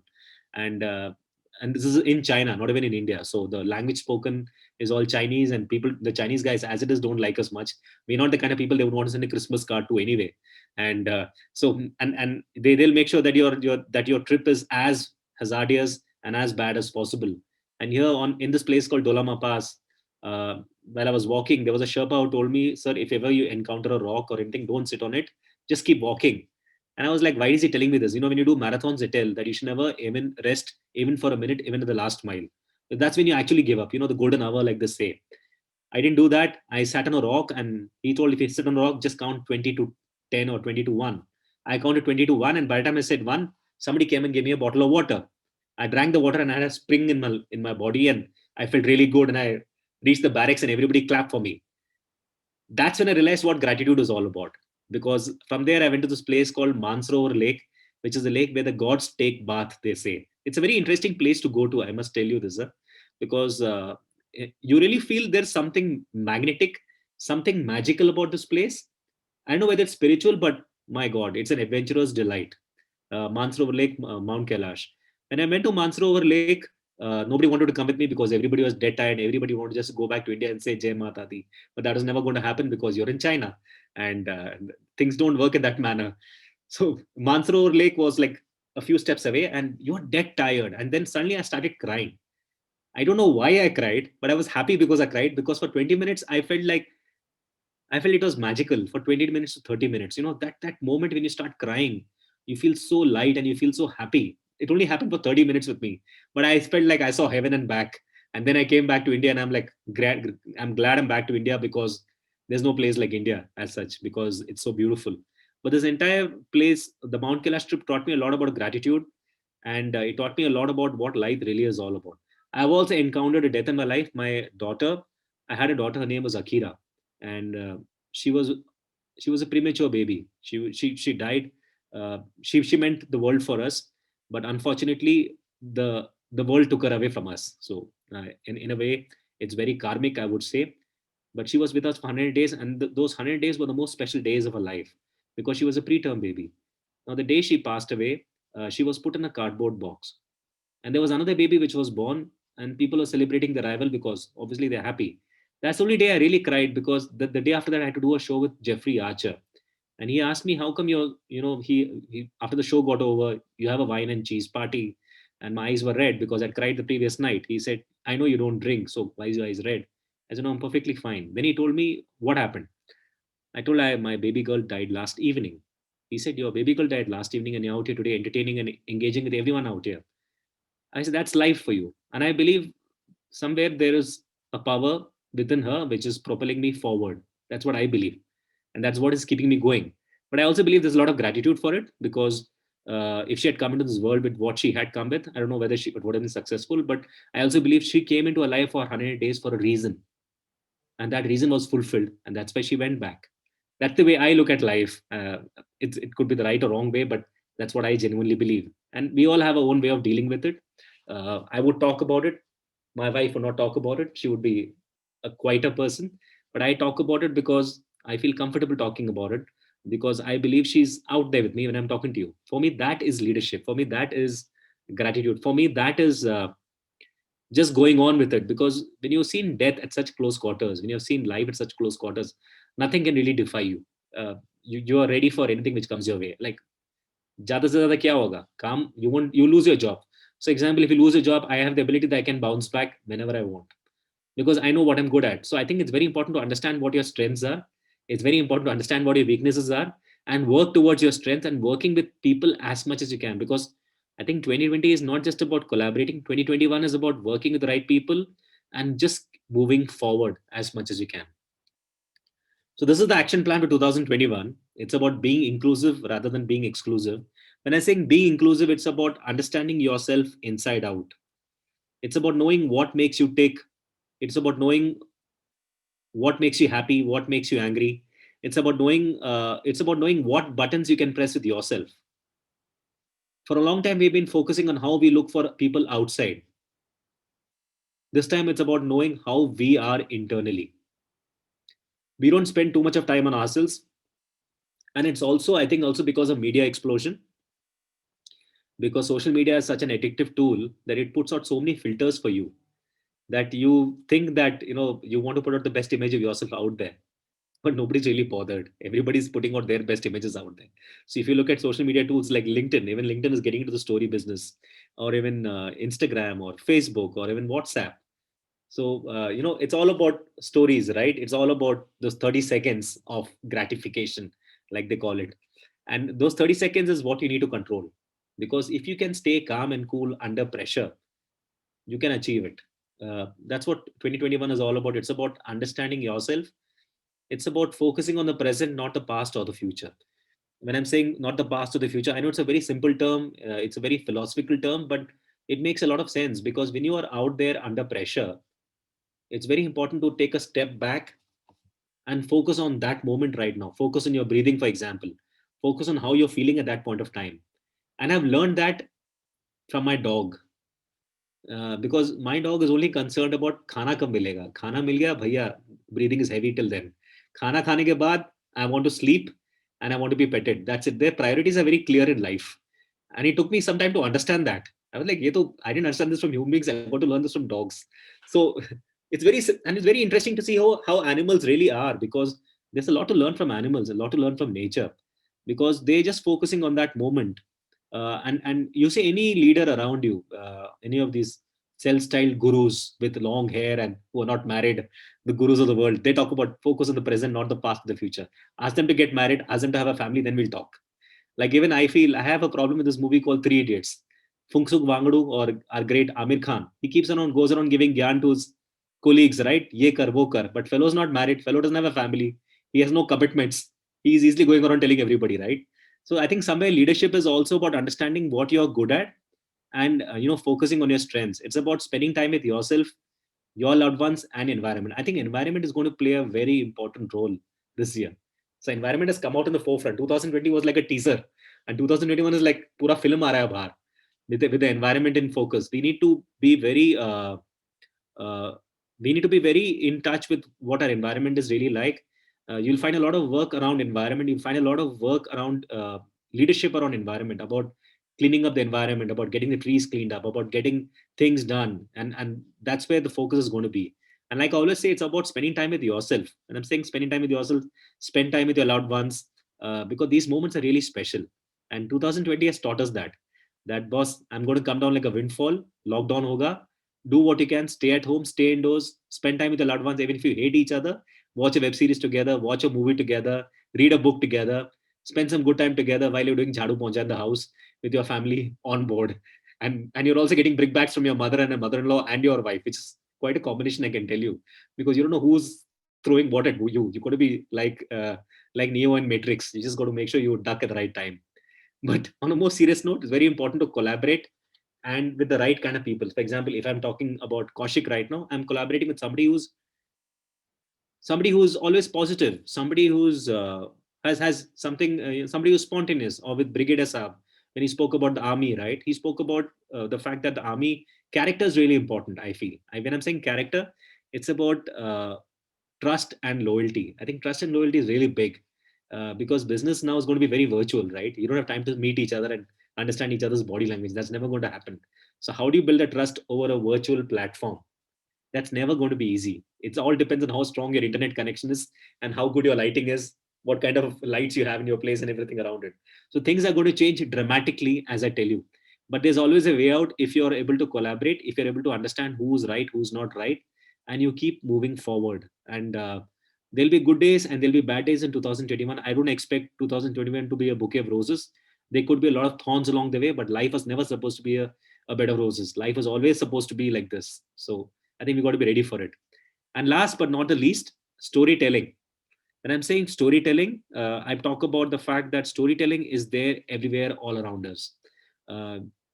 S2: And this is in China, not even in India. So the language spoken is all Chinese, and the Chinese guys, as it is, don't like us much. We're not the kind of people they would want to send a Christmas card to anyway. And they'll make sure that your trip is as hazardous and as bad as possible. And here in this place called Dolama Pass, while I was walking, there was a Sherpa who told me, sir, if ever you encounter a rock or anything, don't sit on it, just keep walking. And I was like, why is he telling me this? When you do marathons, they tell that you should never even rest, even for a minute, even at the last mile. That's when you actually give up, the golden hour, like they say. I didn't do that. I sat on a rock, and he told, if you sit on a rock, just count 20 to 10 or 20 to 1. I counted 20 to 1, and by the time I said 1, somebody came and gave me a bottle of water. I drank the water, and I had a spring in my body, and I felt really good, and I reached the barracks and everybody clapped for me. That's when I realized what gratitude is all about. Because from there, I went to this place called Mansarovar Lake, which is a lake where the gods take bath, they say. It's a very interesting place to go to, I must tell you this, because you really feel there's something magnetic, something magical about this place. I don't know whether it's spiritual, but my God, it's an adventurous delight. Mansarovar Lake, Mount Kailash. When I went to Mansarovar Lake, nobody wanted to come with me because everybody was dead tired. Everybody wanted to just go back to India and say Jai Mata Di. But that was never going to happen because you're in China, and things don't work in that manner. So Mansarovar Lake was like a few steps away, and you're dead tired. And then suddenly I started crying. I don't know why I cried, but I was happy because I cried, because for 20 minutes I felt it was magical. For 20 minutes to 30 minutes, that moment when you start crying, you feel so light and you feel so happy. It only happened for 30 minutes with me, but I felt like I saw heaven and back. And then I came back to India, and I'm like, I'm glad I'm back to India, because there's no place like India as such, because it's so beautiful. But this entire place, the Mount Kailash trip, taught me a lot about gratitude, and it taught me a lot about what life really is all about. I've also encountered a death in my life. My daughter, I had a daughter. Her name was Akira, and she was she was a premature baby. She died. She meant the world for us, but unfortunately, the world took her away from us. So in a way, it's very karmic, I would say. But she was with us for 100 days, and those 100 days were the most special days of her life, because she was a preterm baby. Now, the day she passed away, she was put in a cardboard box, and there was another baby which was born, and people were celebrating the arrival because obviously they're happy. That's the only day I really cried, because the day after that I had to do a show with Jeffrey Archer, and he asked me, how come he after the show got over, you have a wine and cheese party? And my eyes were red because I'd cried the previous night. He said, I know you don't drink, so why is your eyes red? I said, no, I'm perfectly fine. Then he told me what happened. I told him, my baby girl died last evening. He said, your baby girl died last evening, and you're out here today entertaining and engaging with everyone out here. I said, that's life for you. And I believe somewhere there is a power within her which is propelling me forward. That's what I believe. And that's what is keeping me going. But I also believe there's a lot of gratitude for it, because if she had come into this world with what she had come with, I don't know whether she would have been successful. But I also believe she came into a life for 100 days for a reason. And that reason was fulfilled. And that's why she went back. That's the way I look at life. It could be the right or wrong way, but that's what I genuinely believe. And we all have our own way of dealing with it. I would talk about it. My wife would not talk about it. She would be a quieter person. But I talk about it because I feel comfortable talking about it, because I believe she's out there with me when I'm talking to you. For me, that is leadership. For me, that is gratitude. For me, that is just going on with it. Because when you've seen death at such close quarters, when you've seen life at such close quarters, nothing can really defy you. You are ready for anything which comes your way. Like, ज़्यादा से ज़्यादा क्या होगा काम, you lose your job. So example, if you lose a job, I have the ability that I can bounce back whenever I want, because I know what I'm good at. So I think it's very important to understand what your strengths are. It's very important to understand what your weaknesses are, and work towards your strength, and working with people as much as you can. Because I think 2020 is not just about collaborating. 2021 is about working with the right people and just moving forward as much as you can. So this is the action plan for 2021. It's about being inclusive rather than being exclusive. When I say being inclusive, it's about understanding yourself inside out. It's about knowing what makes you tick. It's about knowing what makes you happy, what makes you angry. It's about knowing what buttons you can press with yourself. For a long time, we've been focusing on how we look for people outside. This time, it's about knowing how we are internally. We don't spend too much of time on ourselves. And it's also, I think, also because of media explosion. Because social media is such an addictive tool that it puts out so many filters for you, that you think that you want to put out the best image of yourself out there, but nobody's really bothered. Everybody's putting out their best images out there. So if you look at social media tools like LinkedIn, even LinkedIn is getting into the story business, or even Instagram or Facebook or even WhatsApp. So it's all about stories, right? It's all about those 30 seconds of gratification, like they call it. And those 30 seconds is what you need to control. Because if you can stay calm and cool under pressure, you can achieve it. That's what 2021 is all about. It's about understanding yourself. It's about focusing on the present, not the past or the future. When I'm saying not the past or the future, I know it's a very simple term. It's a very philosophical term, but it makes a lot of sense. Because when you are out there under pressure, it's very important to take a step back and focus on that moment right now. Focus on your breathing, for example. Focus on how you're feeling at that point of time. And I've learned that from my dog. Because my dog is only concerned about khana kab milega. Khana mil gaya, bhaiya, breathing is heavy till then. Khana khane ke baad, I want to sleep and I want to be petted. That's it. Their priorities are very clear in life. And it took me some time to understand that. I was like, I didn't understand this from human beings. I got to learn this from dogs. So it's very interesting to see how animals really are, because there's a lot to learn from animals, a lot to learn from nature, because they're just focusing on that moment. And you see any leader around you, any of these self-styled gurus with long hair and who are not married, the gurus of the world. They talk about focus on the present, not the past, the future. Ask them to get married, ask them to have a family, then we'll talk. Like even I feel I have a problem with this movie called Three Idiots. Fungsuk Wangdu or our great Amir Khan, he goes around giving gyan to his colleagues, right? Ye kar, wo kar. But fellow's not married, fellow doesn't have a family, he has no commitments. He is easily going around telling everybody, right? So I think somewhere leadership is also about understanding what you're good at and focusing on your strengths. It's about spending time with yourself, your loved ones, and environment. I think environment is going to play a very important role this year. So environment has come out in the forefront. 2020 was like a teaser, and 2021 is like pura film aa raha hai bahar with the environment in focus. We need to be very in touch with what our environment is really like. You'll find a lot of work around environment. You'll find a lot of work around leadership around environment, about cleaning up the environment, about getting the trees cleaned up, about getting things done. And that's where the focus is going to be. And like I always say, it's about spending time with yourself. And I'm saying spending time with yourself, spend time with your loved ones, because these moments are really special. And 2020 has taught us that boss, I'm going to come down like a windfall, lockdown hoga, do what you can, stay at home, stay indoors, spend time with your loved ones, even if you hate each other, watch a web series together, watch a movie together, read a book together, spend some good time together while you're doing jhadu poncha in the house with your family on board. And you're also getting brickbats from your mother and a mother-in-law and your wife, which is quite a combination, I can tell you, because you don't know who's throwing what at you. You've got to be like Neo in Matrix. You just got to make sure you duck at the right time. But on a more serious note, it's very important to collaborate and with the right kind of people. For example, if I'm talking about Kaushik right now, I'm collaborating with somebody who's always positive, somebody who's has something, somebody who's spontaneous. Or with Brigadier Saab, when he spoke about the army, right? He spoke about the fact that the army character is really important. I feel when I'm saying character, it's about trust and loyalty. I think trust and loyalty is really big. Because business now is going to be very virtual, right? You don't have time to meet each other and understand each other's body language. That's never going to happen. So how do you build a trust over a virtual platform? That's never going to be easy. It all depends on how strong your internet connection is and how good your lighting is, what kind of lights you have in your place and everything around it. So things are going to change dramatically, as I tell you. But there's always a way out if you're able to collaborate, if you're able to understand who's right, who's not right, and you keep moving forward. And there'll be good days and there'll be bad days in 2021. I don't expect 2021 to be a bouquet of roses. There could be a lot of thorns along the way, but life was never supposed to be a bed of roses. Life was always supposed to be like this. So I think we got to be ready for it. And last but not the least, storytelling. When I'm saying storytelling, I talk about the fact that storytelling is there everywhere, all around us.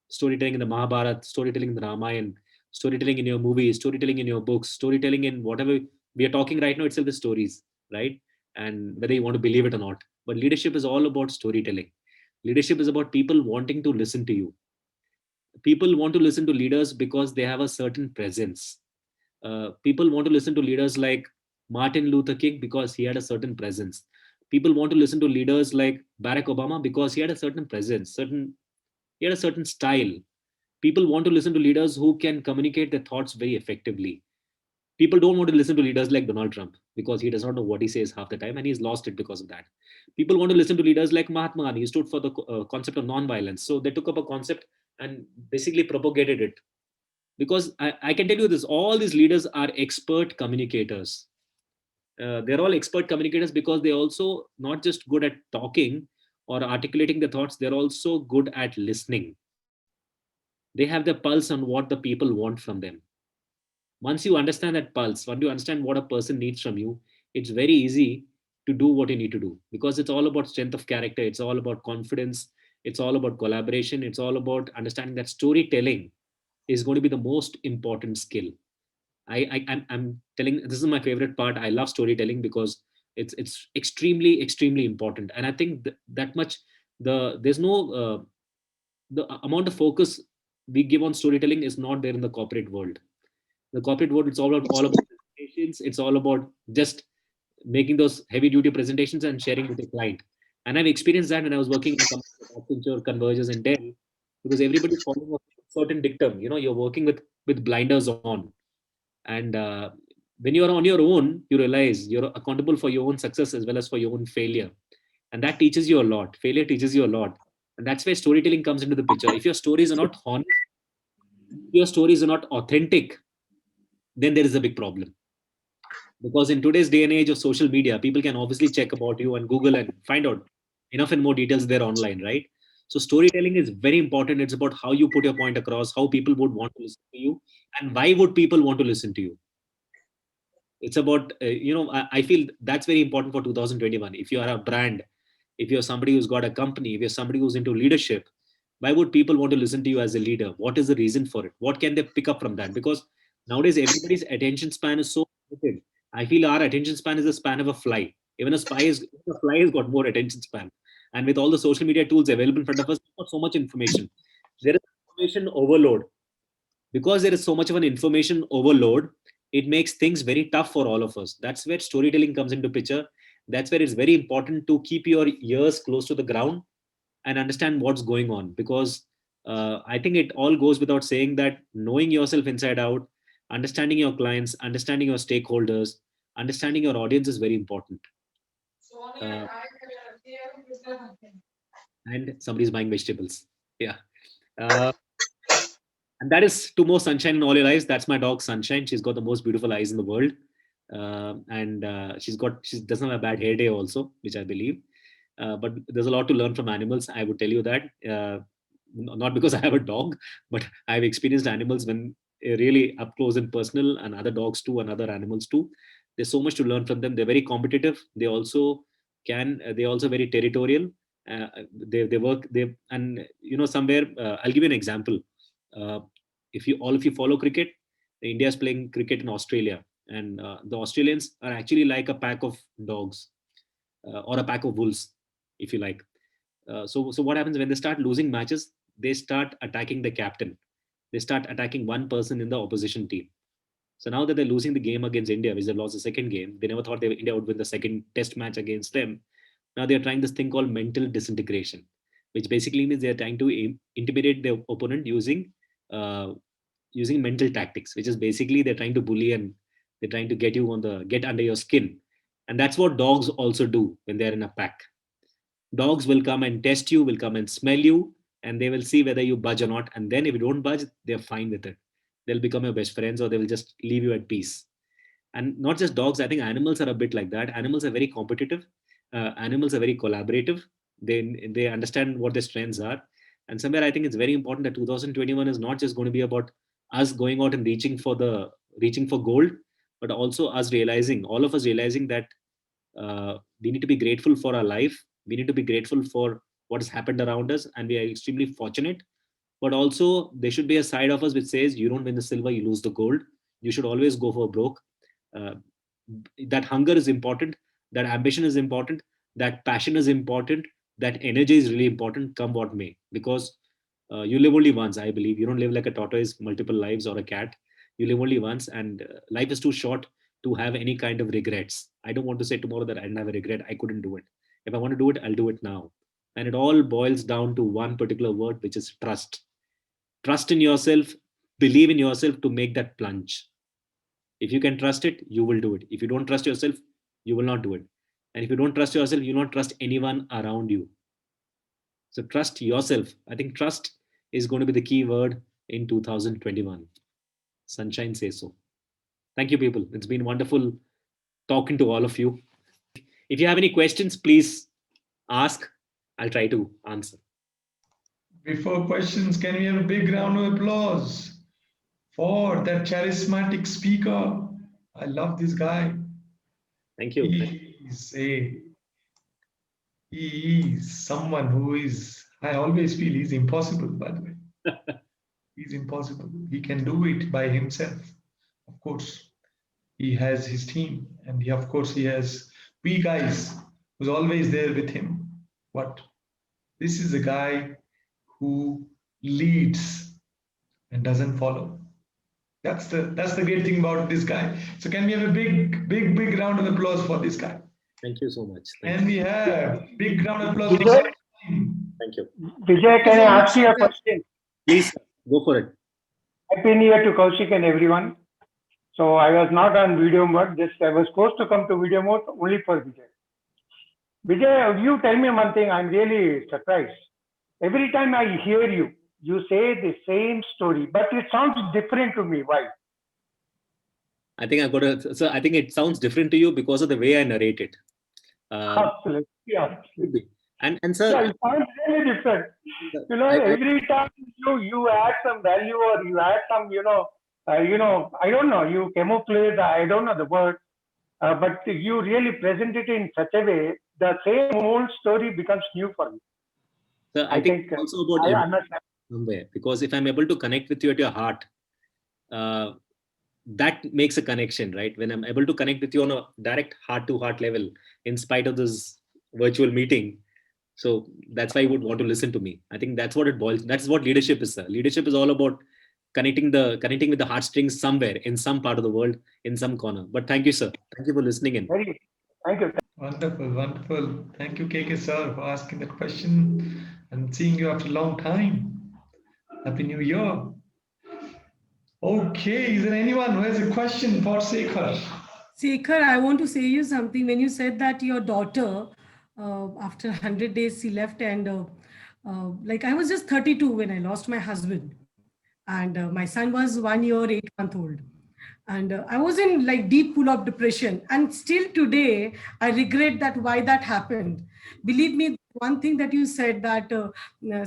S2: Storytelling in the Mahabharata, storytelling in the Ramayana, storytelling in your movies, storytelling in your books, storytelling in whatever we are talking right now itself is stories, right? And whether you want to believe it or not. But leadership is all about storytelling. Leadership is about people wanting to listen to you. People want to listen to leaders because they have a certain presence. People want to listen to leaders like Martin Luther King because he had a certain presence. People want to listen to leaders like Barack Obama because he had a certain presence, he had a certain style. People want to listen to leaders who can communicate their thoughts very effectively. People don't want to listen to leaders like Donald Trump because he does not know what he says half the time and he's lost it because of that. People want to listen to leaders like Mahatma Gandhi. He stood for the concept of non-violence. So they took up a concept and basically propagated it. Because I can tell you this, all these leaders are expert communicators. They're all expert communicators because they're also not just good at talking or articulating their thoughts, they're also good at listening. They have the pulse on what the people want from them. Once you understand that pulse, once you understand what a person needs from you, it's very easy to do what you need to do, because it's all about strength of character. It's all about confidence. It's all about collaboration. It's all about understanding that storytelling is going to be the most important skill. I'm telling, this is my favorite part. I love storytelling because it's extremely important. And I think that much, there's no the amount of focus we give on storytelling is not there in the corporate world. The corporate world, it's all about presentations. It's all about just making those heavy duty presentations and sharing with the client. And I've experienced that when I was working in a company like Accenture, Convergys, and Dell, because everybody's following a certain dictum. You're working with blinders on, and when you're on your own, you realize you're accountable for your own success as well as for your own failure, and that teaches you a lot. Failure teaches you a lot, and that's where storytelling comes into the picture. If your stories are not honest, your stories are not authentic, then there is a big problem. Because in today's day and age of social media, people can obviously check about you and Google and find out enough and more details there online, right? So storytelling is very important. It's about how you put your point across, how people would want to listen to you, and why would people want to listen to you. It's about I feel that's very important for 2021. If you are a brand, if you're somebody who's got a company, if you're somebody who's into leadership, why would people want to listen to you as a leader? What is the reason for it? What can they pick up from that? Because nowadays everybody's attention span is so limited. I feel our attention span is the span of a fly. Even a fly has got more attention span. And with all the social media tools available in front of us, not so much information. There is information overload. Because there is so much of an information overload, it makes things very tough for all of us. That's where storytelling comes into picture. That's where it's very important to keep your ears close to the ground and understand what's going on. Because I think it all goes without saying that knowing yourself inside out, understanding your clients, understanding your stakeholders, understanding your audience is very important. And somebody's buying vegetables. Yeah. And that is two more sunshine in all your eyes. That's my dog Sunshine. She's got the most beautiful eyes in the world. She doesn't have a bad hair day also, which I believe. But there's a lot to learn from animals. I would tell you that. Not because I have a dog, but I've experienced animals when really up close and personal, and other dogs too, and other animals too. There's so much to learn from them. They're very competitive. They're also very territorial. They work. Somewhere. I'll give you an example. If you follow cricket, India is playing cricket in Australia, and the Australians are actually like a pack of dogs or a pack of wolves, if you like. So what happens when they start losing matches? They start attacking the captain. They start attacking one person in the opposition team. So now that they're losing the game against India, which they lost the second game, they never thought India would win the second test match against them. Now they're trying this thing called mental disintegration, which basically means they're trying to intimidate their opponent using mental tactics, which is basically they're trying to bully and they're trying to get under your skin. And that's what dogs also do when they're in a pack. Dogs will come and test you, will come and smell you, and they will see whether you budge or not. And then if you don't budge, they're fine with it. They'll become your best friends, or they will just leave you at peace. And not just dogs, I think animals are a bit like that. Animals are very competitive. Animals are very collaborative. They understand what their strengths are. And somewhere I think it's very important that 2021 is not just going to be about us going out and reaching for gold, but also all of us realizing that we need to be grateful for our life. We need to be grateful for what has happened around us, and we are extremely fortunate. But also there should be a side of us which says you don't win the silver, you lose the gold. You should always go for broke. That hunger is important. That ambition is important. That passion is important. That energy is really important, come what may. Because you live only once, I believe. You don't live like a tortoise, multiple lives, or a cat. You live only once, and life is too short to have any kind of regrets. I don't want to say tomorrow that I didn't have a regret, I couldn't do it. If I want to do it, I'll do it now. And it all boils down to one particular word, which is trust. Trust in yourself, believe in yourself to make that plunge. If you can trust it, you will do it. If you don't trust yourself, you will not do it. And if you don't trust yourself, you will not trust anyone around you. So trust yourself. I think trust is going to be the key word in 2021. Sunshine says so. Thank you, people. It's been wonderful talking to all of you. If you have any questions, please ask. I'll try to answer.
S1: Before questions, can we have a big round of applause for that charismatic speaker? I love this guy.
S2: Thank you.
S1: He is someone who is, I always feel he's impossible, by the way. He's impossible. He can do it by himself. Of course, he has his team, and he has we guys who's always there with him. But this is a guy who leads and doesn't follow. That's the great thing about this guy. So can we have a big round of applause for this guy?
S2: Thank you so much.
S1: We have big round of applause.
S2: Thank you.
S9: Vijay, can I ask you a question?
S2: Please, go for it.
S9: Happy New Year to Kaushik and everyone. So I was not on video mode. I was supposed to come to video mode only for Vijay. Vijay, you tell me one thing. I'm really surprised. Every time I hear you, you say the same story, but it sounds different to me. Why?
S2: I think I've got to. So I think it sounds different to you because of the way I narrate it.
S9: Absolutely. Yeah.
S2: Could be. And
S9: Yeah,
S2: sir,
S9: it sounds really different. You know,
S2: I,
S9: every time you add some value or you add some, I don't know, you camouflage, I don't know the word, but you really present it in such a way, the same old story becomes new for me.
S2: sir, I think it's also about
S9: I
S2: empathy
S9: understand.
S2: somewhere, because if I'm able to connect with you at your heart, that makes a connection, right? When I'm able to connect with you on a direct heart-to-heart level, in spite of this virtual meeting, so that's why you would want to listen to me. I think that's what it boils. That's what leadership is, sir. Leadership is all about connecting with the heartstrings somewhere in some part of the world, in some corner. But thank you, sir. Thank you for listening in.
S9: Thank you.
S1: Wonderful, wonderful. Thank you, KK sir, for asking that question and seeing you after a long time. Happy New Year. Okay, is there anyone who has a question for Shekhar?
S5: Shekhar, I want to say you something. When you said that your daughter, after 100 days, she left, and like I was just 32 when I lost my husband, and my son was 1 year, 8 months old. And I was in like deep pool of depression. And still today, I regret that why that happened. Believe me, one thing that you said that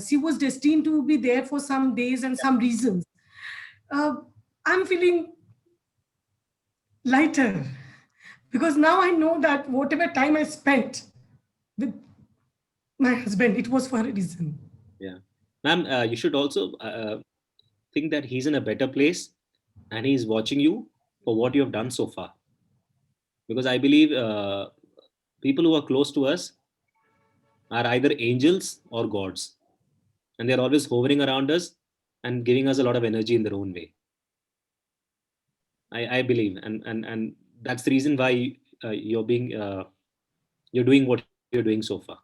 S5: she was destined to be there for some days and some reasons. I'm feeling lighter because now I know that whatever time I spent with my husband, it was for a reason.
S2: Yeah. Ma'am, you should also think that he's in a better place and he's watching you for what you have done so far. Because I believe people who are close to us are either angels or gods. And they're always hovering around us and giving us a lot of energy in their own way. I believe. And that's the reason why you're doing what you're doing so far.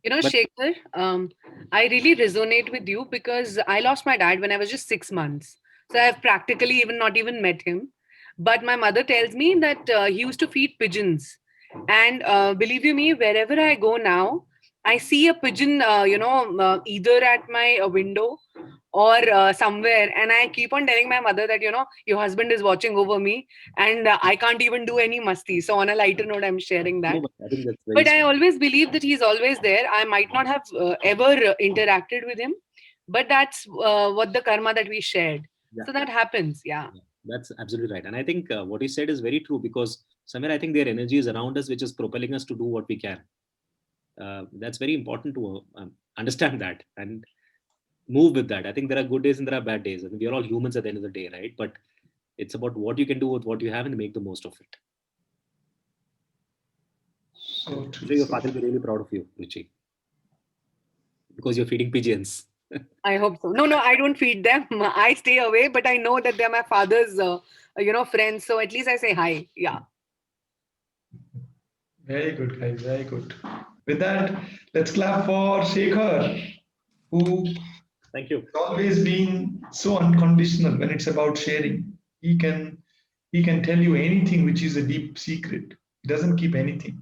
S7: You know,
S2: But-
S7: Shekhar, I really resonate with you because I lost my dad when I was just 6 months. So I've practically not even met him. But my mother tells me that he used to feed pigeons. And believe you me, wherever I go now, I see a pigeon, either at my window or somewhere. And I keep on telling my mother that, your husband is watching over me and I can't even do any masti. So on a lighter note, I'm sharing that.
S2: No, but I think that's very
S7: But I
S2: smart.
S7: always believe that he's always there. I might not have ever interacted with him, but that's what the karma that we shared.
S2: Yeah.
S7: So that happens. Yeah.
S2: That's absolutely right. And I think what you said is very true, because somewhere I think their energy is around us, which is propelling us to do what we can. That's very important to understand that and move with that. I think there are good days and there are bad days. I mean, we are all humans at the end of the day, right? But it's about what you can do with what you have and make the most of it.
S1: So true.
S2: So your father will be really proud of you, Ruchi, because you're feeding pigeons.
S7: I hope so. No, I don't feed them. I stay away, but I know that they're my father's, friends. So at least I say hi. Yeah.
S1: Very good, guys. Very good. With that, let's clap for Shekhar, who
S2: Thank you.
S1: has always been so unconditional when it's about sharing. He can tell you anything which is a deep secret. He doesn't keep anything.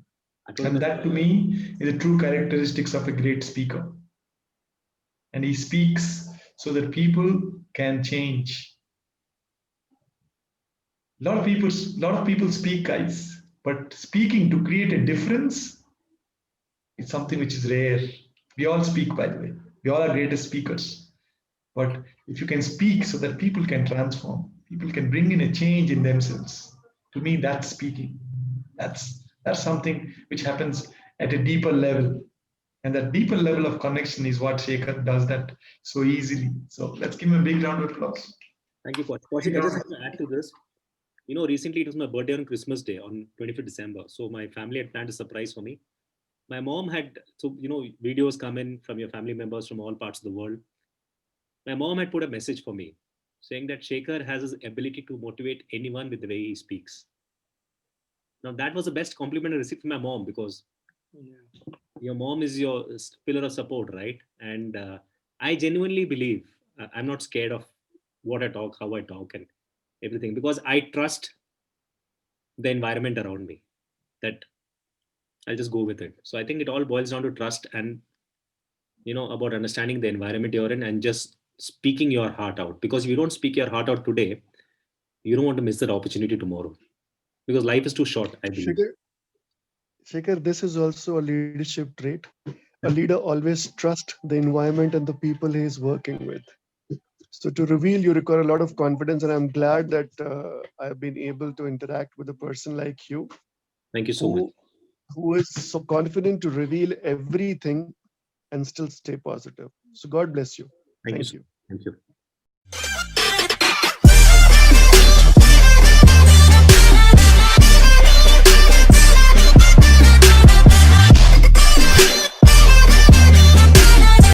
S1: And that to me is a true characteristics of a great speaker. And he speaks so that people can change. A lot of people speak, guys, but speaking to create a difference is something which is rare. We all speak, by the way. We all are greatest speakers. But if you can speak so that people can transform, people can bring in a change in themselves, to me, that's speaking. That's something which happens at a deeper level. And that deeper level of connection is what Shekhar does that so easily. So let's give him a big round of applause.
S2: Thank you, Kaushik. I just want to add to this. Recently it was my birthday on Christmas Day on 25th December. So my family had planned a surprise for me. My mom had, videos come in from your family members from all parts of the world. My mom had put a message for me saying that Shekhar has his ability to motivate anyone with the way he speaks. Now that was the best compliment I received from my mom, because your mom is your pillar of support, right? And I genuinely believe I'm not scared of what I talk, how I talk, and everything, because I trust the environment around me, that I'll just go with it. So I think it all boils down to trust. And about understanding the environment you're in and just speaking your heart out. Because if you don't speak your heart out today, you don't want to miss that opportunity tomorrow. Because life is too short, I believe.
S10: Shekhar, this is also a leadership trait. A leader always trusts the environment and the people he is working with. So to reveal, you require a lot of confidence, and I'm glad that I've been able to interact with a person like you.
S2: Thank you so much.
S10: Who is so confident to reveal everything and still stay positive. So God bless you.
S2: Thank you. Thank you.